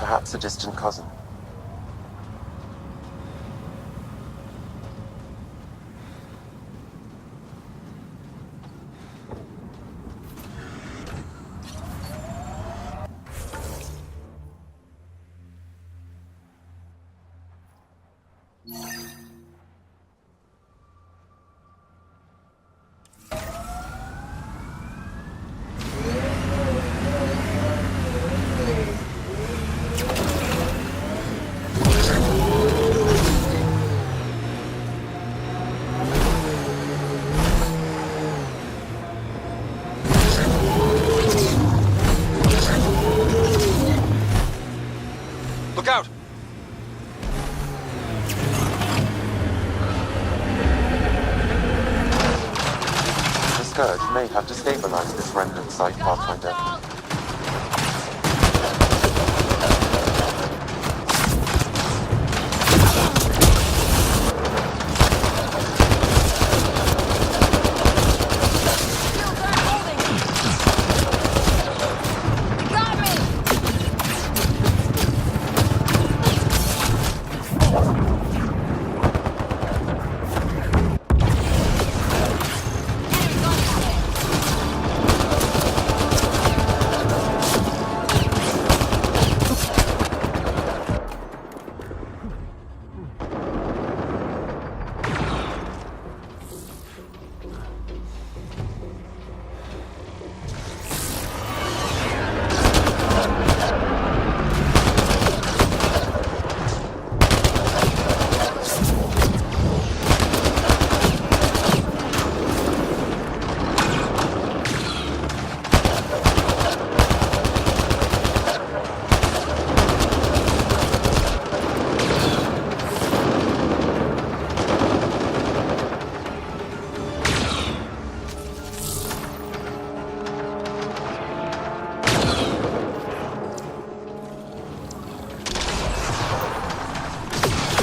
Perhaps a distant cousin. Look out! The Scourge may have destabilized this remnant site, Pathfinder.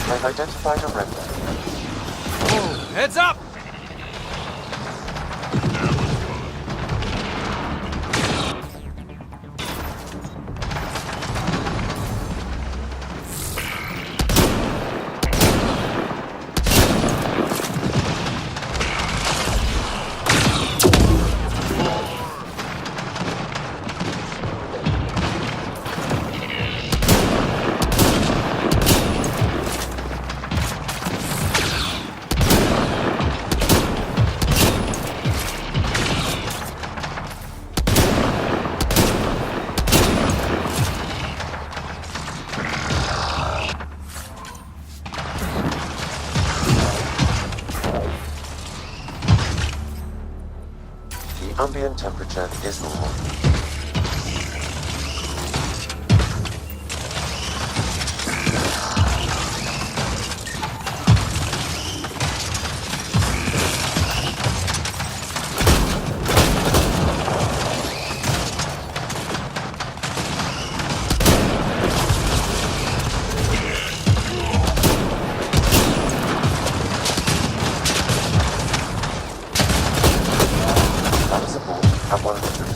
I've identified a remnant. Whoa, heads up! Ambient temperature is normal. At 100%.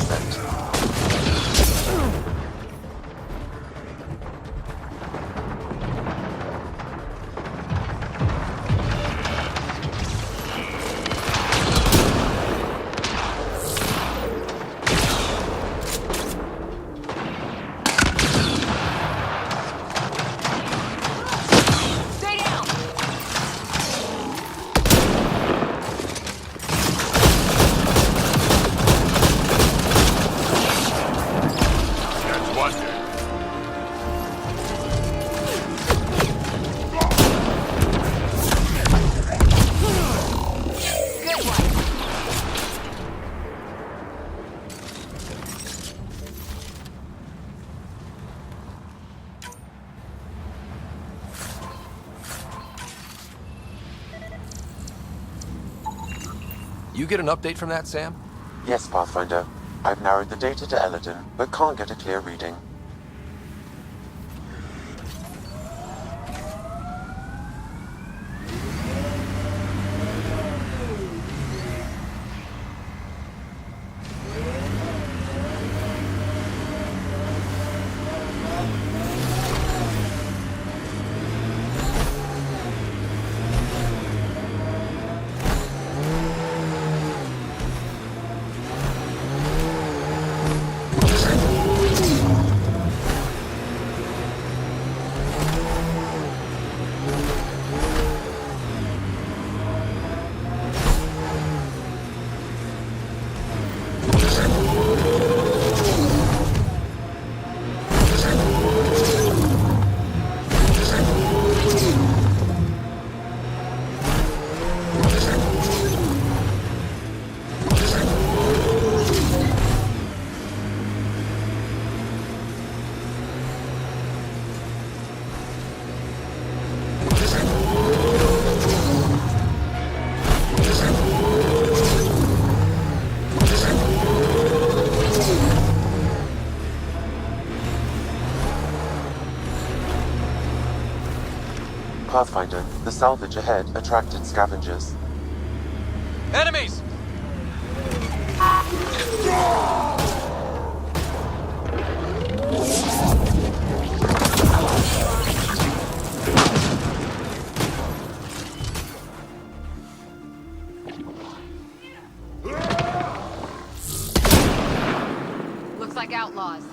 You get an update from that, Sam? Yes, Pathfinder. I've narrowed the data to Elaaden, but can't get a clear reading. Pathfinder, the salvage ahead attracted scavengers. Enemies! Looks like outlaws.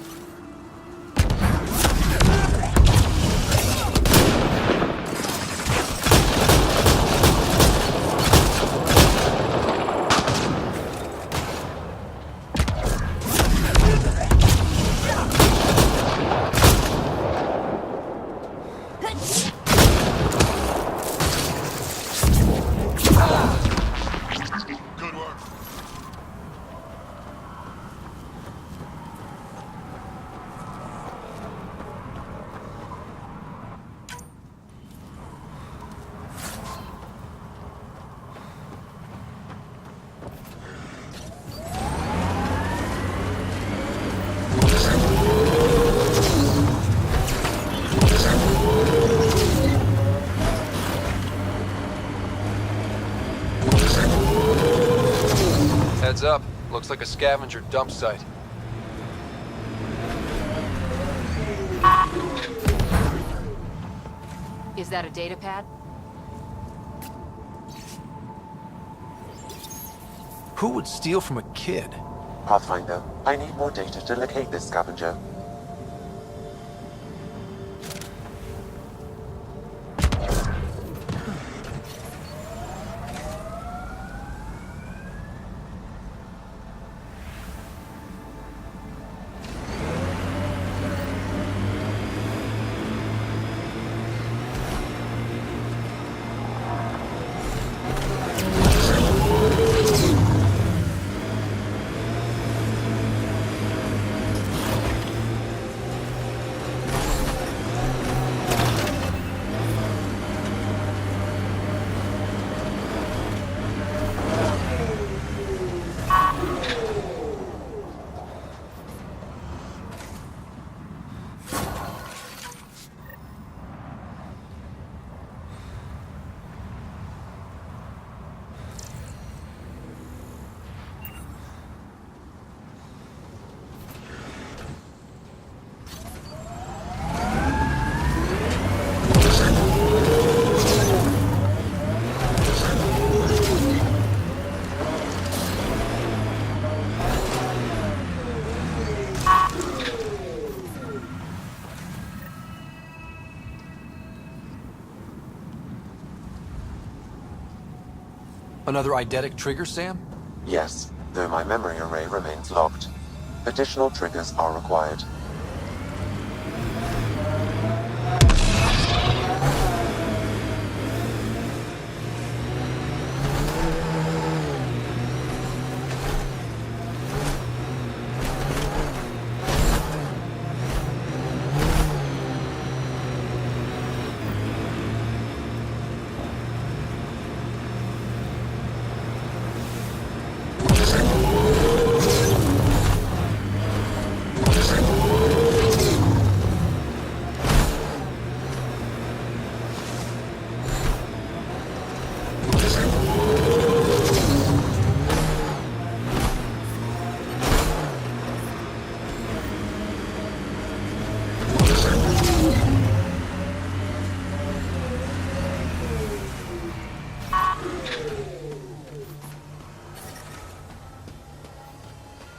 Good work. Heads up. Looks like a scavenger dump site. Is that a data pad? Who would steal from a kid? Pathfinder, I need more data to locate this scavenger. Another eidetic trigger, Sam? Yes, though my memory array remains locked. Additional triggers are required.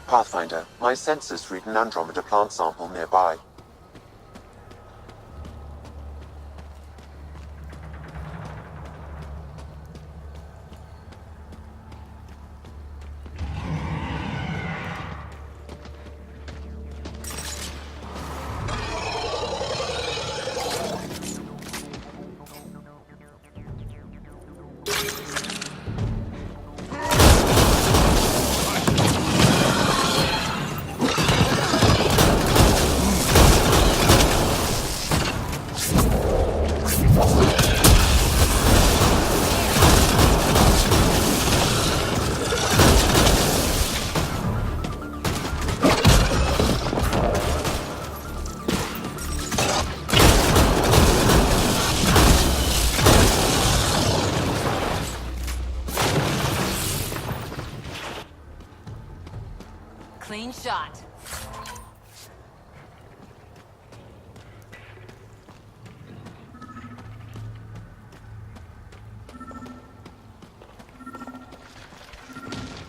Pathfinder, my sensors read an andromeda plant sample nearby.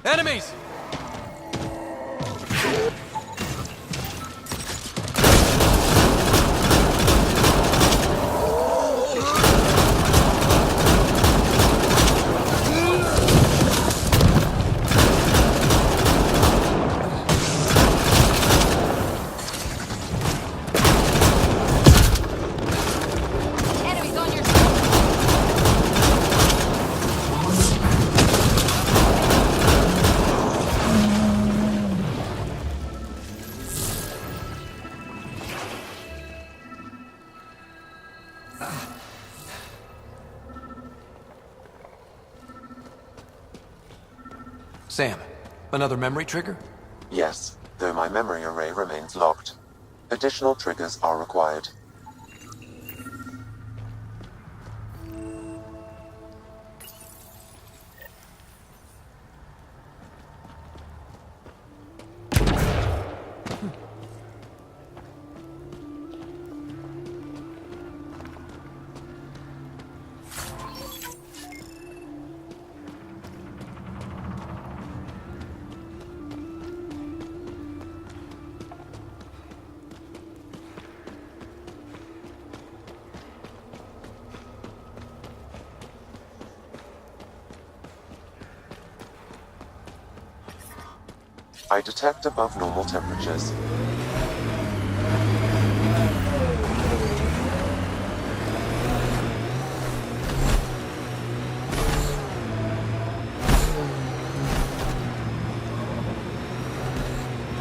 Enemies! Enemies on your Sam, another memory trigger? Yes, though my memory array remains locked. Additional triggers are required. I detect above normal temperatures.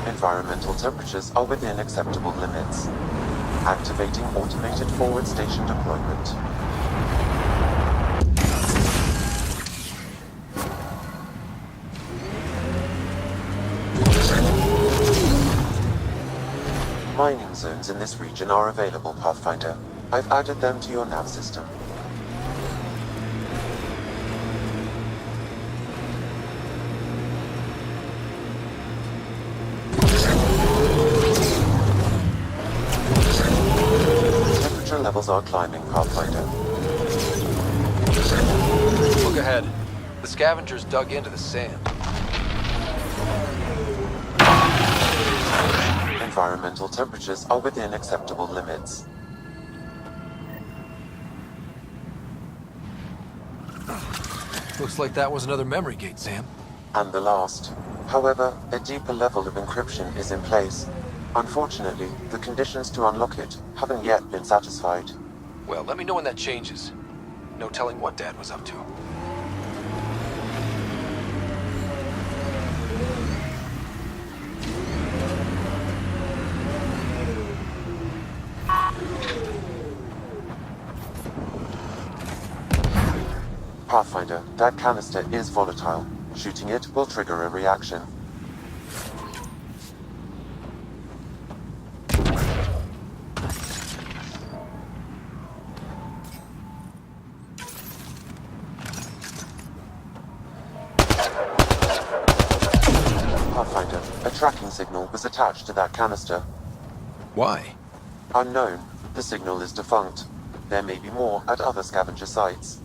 Environmental temperatures are within acceptable limits. Activating automated forward station deployment. Mining zones in this region are available, Pathfinder. I've added them to your nav system. Temperature levels are climbing, Pathfinder. Look ahead. The scavengers dug into the sand. Environmental temperatures are within acceptable limits. Looks like that was another memory gate, Sam. And the last. However, a deeper level of encryption is in place. Unfortunately, the conditions to unlock it haven't yet been satisfied. Well, let me know when that changes. No telling what Dad was up to. Pathfinder, that canister is volatile. Shooting it will trigger a reaction. Pathfinder, a tracking signal was attached to that canister. Why? Unknown. The signal is defunct. There may be more at other scavenger sites.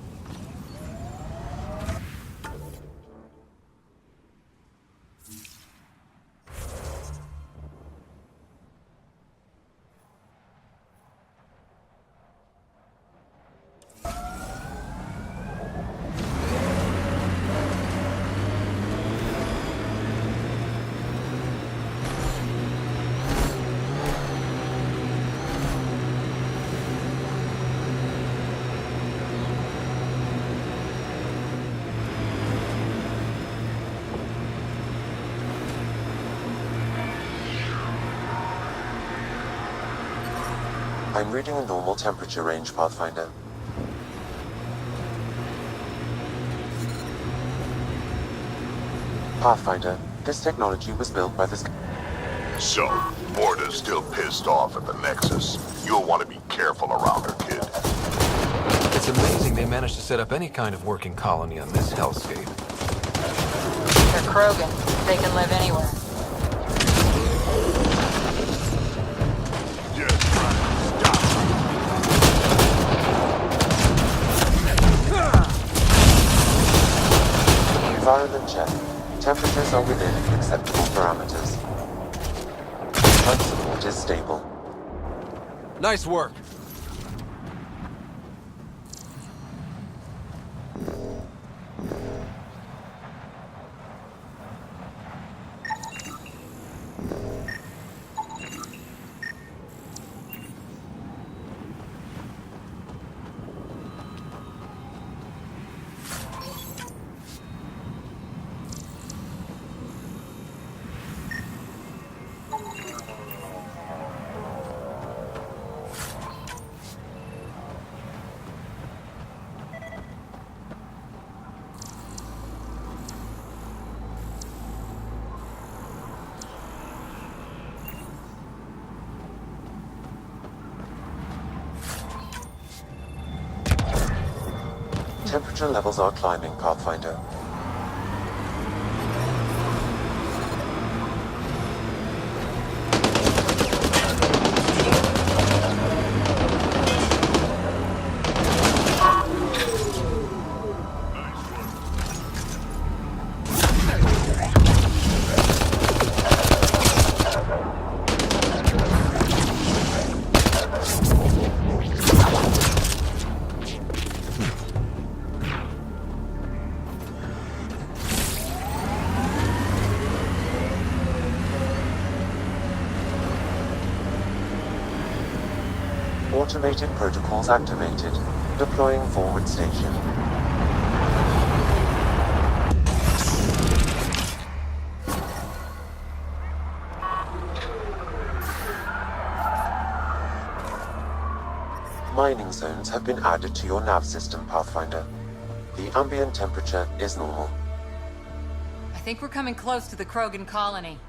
I'm reading a normal temperature range, Pathfinder. Pathfinder, this technology was built by this... So, Morta's still pissed off at the Nexus. You'll want to be careful around her, kid. It's amazing they managed to set up any kind of working colony on this hellscape. They're Krogan. They can live anywhere. Environment check. Temperatures are within acceptable parameters. Life support is stable. Nice work. Temperature levels are climbing, Pathfinder. Automated protocols activated. Deploying forward station. Mining zones have been added to your nav system, Pathfinder. The ambient temperature is normal. I think we're coming close to the Krogan colony.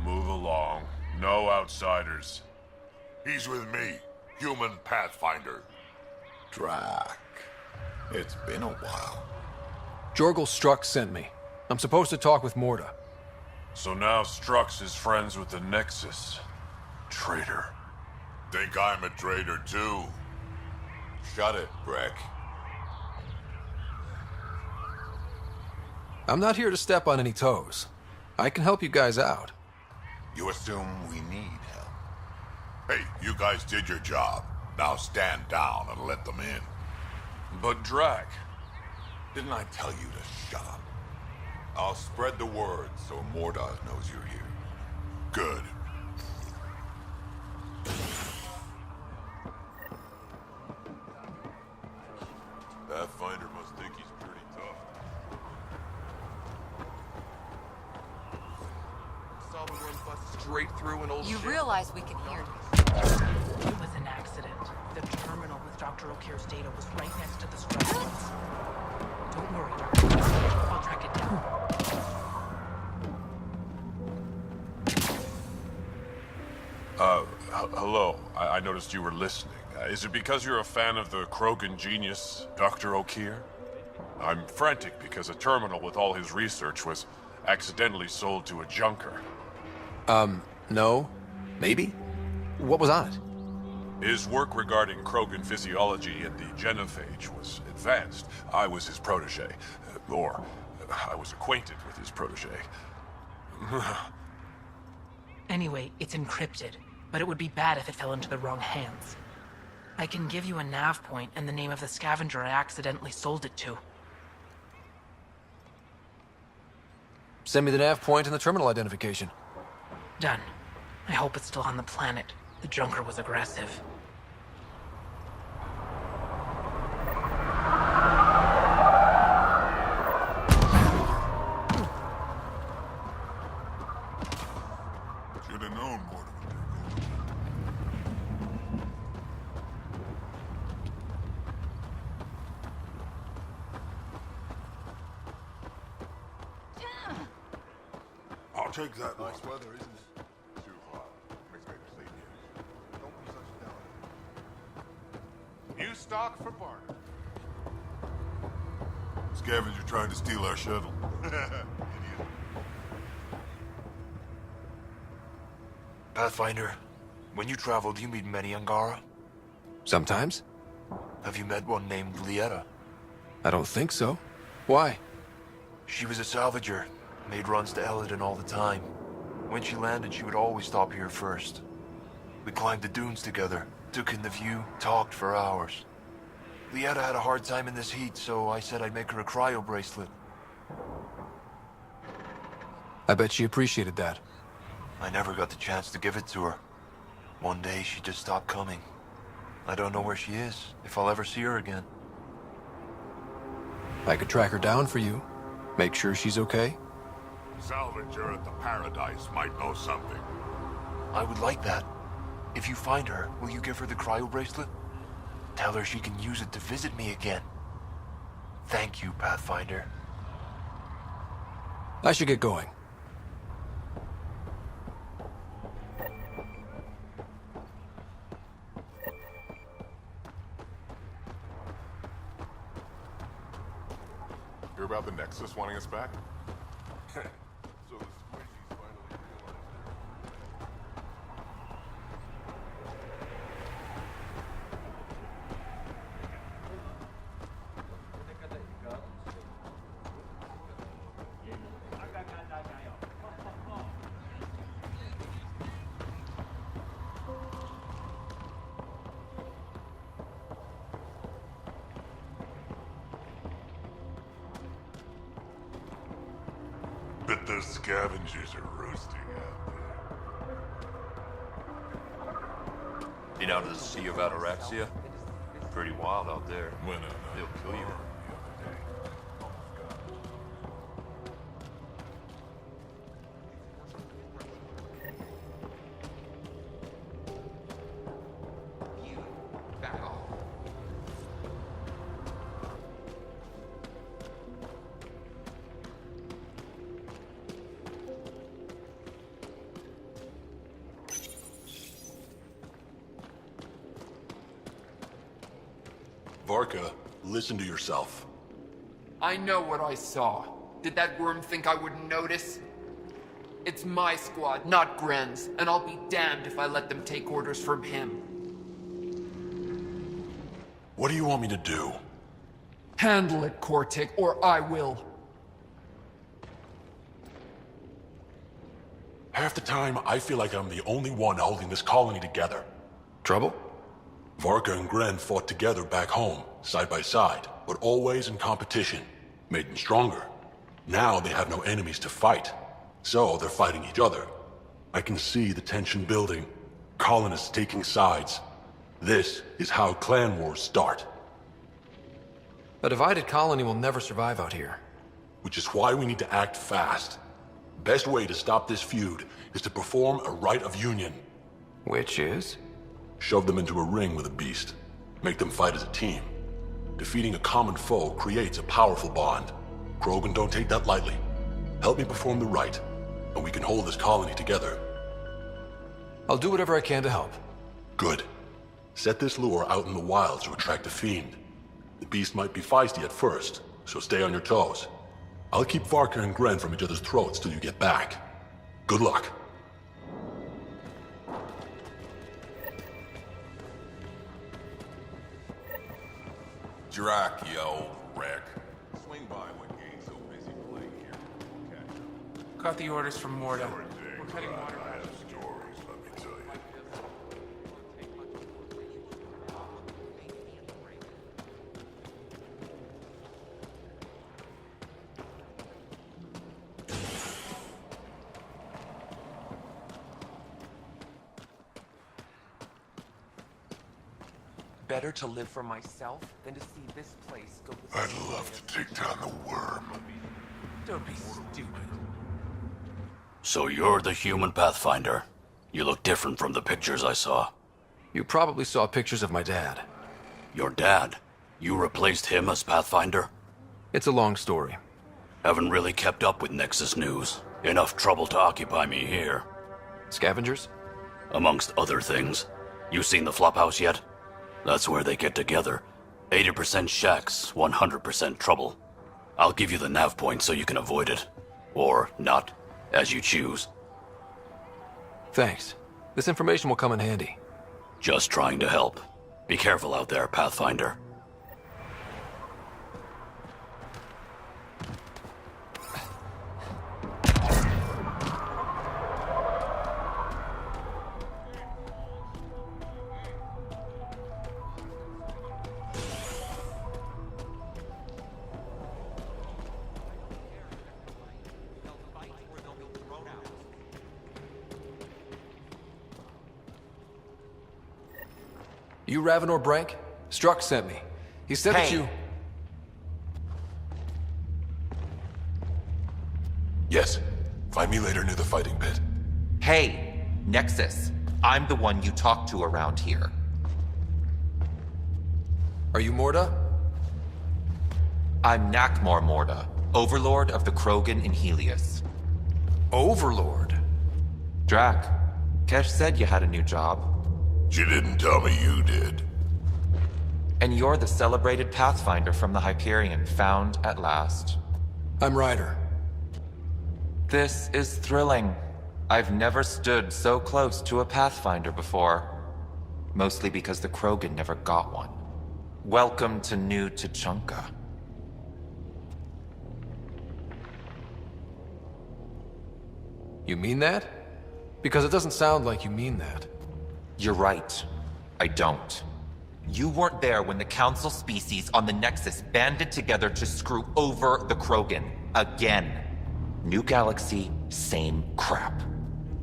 Move along. No outsiders. He's with me, human Pathfinder. Drac. It's been a while. Jorgel Strux sent me. I'm supposed to talk with Morda. So now Strux is friends with the Nexus. Traitor. Think I'm a traitor too? Shut it, Breck. I'm not here to step on any toes. I can help you guys out. You assume we need help. Hey, you guys did your job. Now stand down and let them in. But Drac, Didn't I tell you to shut up? I'll spread the word so Morda knows you're here. Good. Pathfinder must think he's pretty tough. Saw the one bust straight through an old You ship. realize we can hear. It was an accident. The terminal with Dr. O'Keefe's data was right next to the stress points. Don't worry, Dr. I'll track it down. Hello. I noticed you were listening. Is it because you're a fan of the Krogan genius, Dr. O'Keefe? I'm frantic because a terminal with all his research was accidentally sold to a junker. No? Maybe? What was on it? His work regarding Krogan physiology and the genophage was advanced. I was his protege. Or, I was acquainted with his protege. Anyway, it's encrypted, but it would be bad if it fell into the wrong hands. I can give you a nav point and the name of the scavenger I accidentally sold it to. Send me the nav point and the terminal identification. Done. I hope it's still on the planet. The junker was aggressive. Should have known more. I'll take that. Nice weather, isn't it? Too hot. Makes me sleep here. Don't be such a downer. New stock for barter. Scavenger trying to steal our shuttle. Pathfinder, when you travel, do you meet many Angara? Sometimes. Have you met one named Lieta? I don't think so. Why? She was a salvager, made runs to Elaaden all the time. When she landed, she would always stop here first. We climbed the dunes together, took in the view, talked for hours. Lieta had a hard time in this heat, so I said I'd make her a cryo bracelet. I bet she appreciated that. I never got the chance to give it to her. One day she just stopped coming. I don't know where she is, if I'll ever see her again. I could track her down for you. Make sure she's okay. Salvager at the Paradise might know something. I would like that. If you find her, will you give her the cryo bracelet? Tell her she can use it to visit me again. Thank you, Pathfinder. I should get going. Hear about the Nexus wanting us back? So the squishies finally realized but those scavengers are roasting out there. Been out of the Sea of Ataraxia? Pretty wild out there. Went on They'll kill you. the other day. Back off. Varka, listen to yourself. I know what I saw. Did that worm think I wouldn't notice? It's my squad, not Gren's, and I'll be damned if I let them take orders from him. What do you want me to do? Handle it, Cortic, or I will. Half the time, I feel like I'm the only one holding this colony together. Trouble? Varka and Gren fought together back home, side by side, but always in competition. Made them stronger. Now they have no enemies to fight, so they're fighting each other. I can see the tension building, colonists taking sides. This is how clan wars start. A divided colony will never survive out here. Which is why we need to act fast. Best way to stop this feud is to perform a rite of union. Which is? Shove them into a ring with a beast. Make them fight as a team. Defeating a common foe creates a powerful bond. Krogan don't take that lightly. Help me perform the rite, and we can hold this colony together. I'll do whatever I can to help. Good. Set this lure out in the wilds to attract a fiend. The beast might be feisty at first, so stay on your toes. I'll keep Varka and Gren from each other's throats till you get back. Good luck. Drac, you old wreck. Swing by when Gabe's so busy playing here. Catch up. Got the orders from Morda. Everything We're cutting water. I have stories, let me tell you. Better to live for myself than to see this place go to I'd love to take down the worm. Don't be stupid. So you're the human Pathfinder. You look different from the pictures I saw. You probably saw pictures of my dad. Your dad? You replaced him as Pathfinder? It's a long story. Haven't really kept up with Nexus news. Enough trouble to occupy me here. Scavengers? Amongst other things. You seen the flophouse yet? That's where they get together. 80% shacks, 100% trouble. I'll give you the nav point so you can avoid it. Or not, as you choose. Thanks. This information will come in handy. Just trying to help. Be careful out there, Pathfinder. You Ravenor Brank? Struck sent me. He said that you... Yes. Find me later near the fighting pit. Hey, Nexus. I'm the one you talk to around here. Are you Morda? I'm Nakmor Morda, Overlord of the Krogan in Helios. Overlord? Drac, Kesh said you had a new job. She didn't tell me you did. And you're the celebrated Pathfinder from the Hyperion, found at last. I'm Ryder. This is thrilling. I've never stood so close to a Pathfinder before. Mostly because the Krogan never got one. Welcome to New Tuchanka. You mean that? Because it doesn't sound like you mean that. You're right. I don't. You weren't there when the Council species on the Nexus banded together to screw over the Krogan. Again. New galaxy, same crap.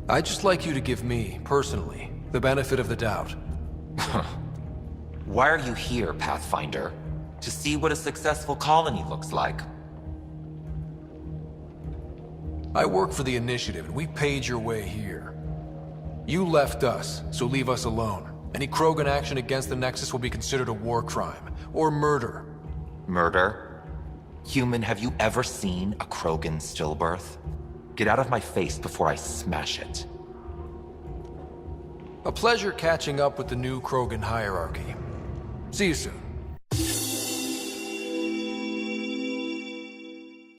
I'd just like you to give me, personally, the benefit of the doubt. Why are you here, Pathfinder? To see what a successful colony looks like. I work for the Initiative, and we paid your way here. You left us, so leave us alone. Any Krogan action against the Nexus will be considered a war crime, or murder. Murder? Human, have you ever seen a Krogan stillbirth? Get out of my face before I smash it. A pleasure catching up with the new Krogan hierarchy. See you soon.